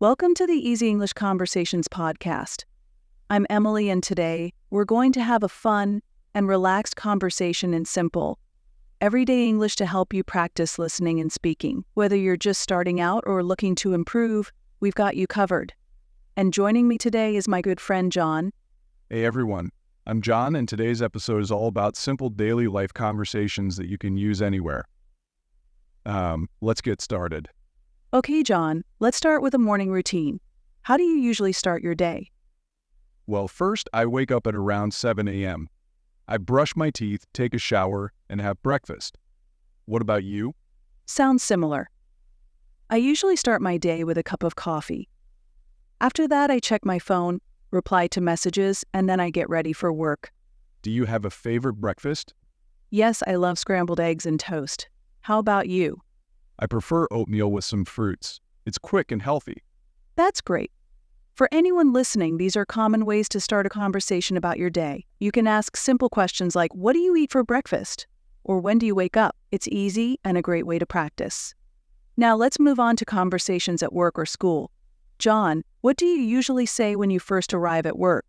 Welcome to the Easy English Conversations podcast. I'm Emily, and today we're going to have a fun and relaxed conversation in simple, everyday English to help you practice listening and speaking. Whether you're just starting out or looking to improve, we've got you covered. And joining me today is my good friend John. Hey everyone, I'm John, and today's episode is all about simple daily life conversations that you can use anywhere. Let's get started. Okay, John, let's start with a morning routine. How do you usually start your day? Well, first, I wake up at around 7 a.m. I brush my teeth, take a shower, and have breakfast. What about you? Sounds similar. I usually start my day with a cup of coffee. After that, I check my phone, reply to messages, and then I get ready for work. Do you have a favorite breakfast? Yes, I love scrambled eggs and toast. How about you? I prefer oatmeal with some fruits. It's quick and healthy. That's great. For anyone listening, these are common ways to start a conversation about your day. You can ask simple questions like, what do you eat for breakfast? Or when do you wake up? It's easy and a great way to practice. Now let's move on to conversations at work or school. John, what do you usually say when you first arrive at work?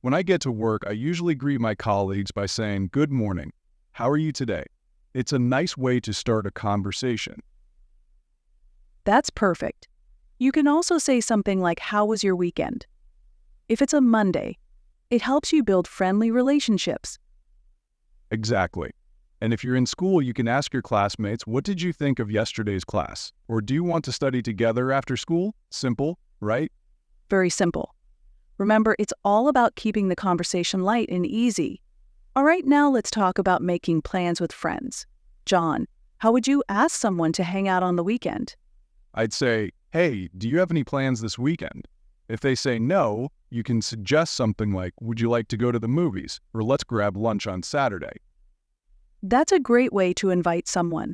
When I get to work, I usually greet my colleagues by saying, "Good morning. How are you today?" It's a nice way to start a conversation. That's perfect. You can also say something like, how was your weekend? If it's a Monday, it helps you build friendly relationships. Exactly. And if you're in school, you can ask your classmates, what did you think of yesterday's class? Or do you want to study together after school? Simple, right? Very simple. Remember, it's all about keeping the conversation light and easy. All right, now let's talk about making plans with friends. John, how would you ask someone to hang out on the weekend? I'd say, hey, do you have any plans this weekend? If they say no, you can suggest something like, would you like to go to the movies? Or let's grab lunch on Saturday. That's a great way to invite someone.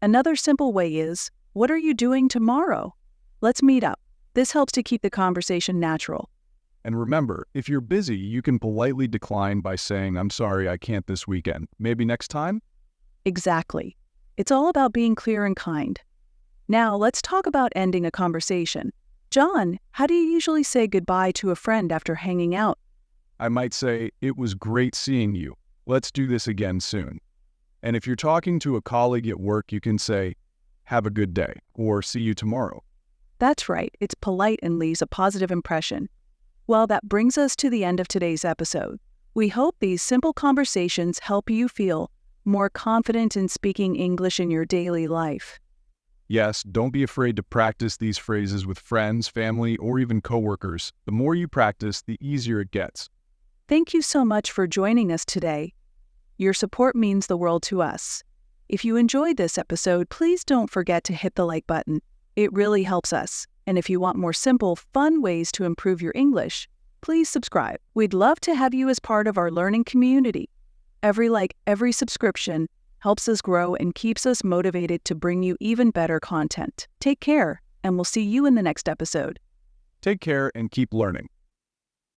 Another simple way is, what are you doing tomorrow? Let's meet up. This helps to keep the conversation natural. And remember, if you're busy, you can politely decline by saying, I'm sorry, I can't this weekend. Maybe next time? Exactly. It's all about being clear and kind. Now, let's talk about ending a conversation. John, how do you usually say goodbye to a friend after hanging out? I might say, it was great seeing you. Let's do this again soon. And if you're talking to a colleague at work, you can say, have a good day, or see you tomorrow. That's right. It's polite and leaves a positive impression. Well, that brings us to the end of today's episode. We hope these simple conversations help you feel more confident in speaking English in your daily life. Yes, don't be afraid to practice these phrases with friends, family, or even coworkers. The more you practice, the easier it gets. Thank you so much for joining us today. Your support means the world to us. If you enjoyed this episode, please don't forget to hit the like button. It really helps us. And if you want more simple, fun ways to improve your English, please subscribe. We'd love to have you as part of our learning community. Every like, every subscription helps us grow and keeps us motivated to bring you even better content. Take care, and we'll see you in the next episode. Take care and keep learning.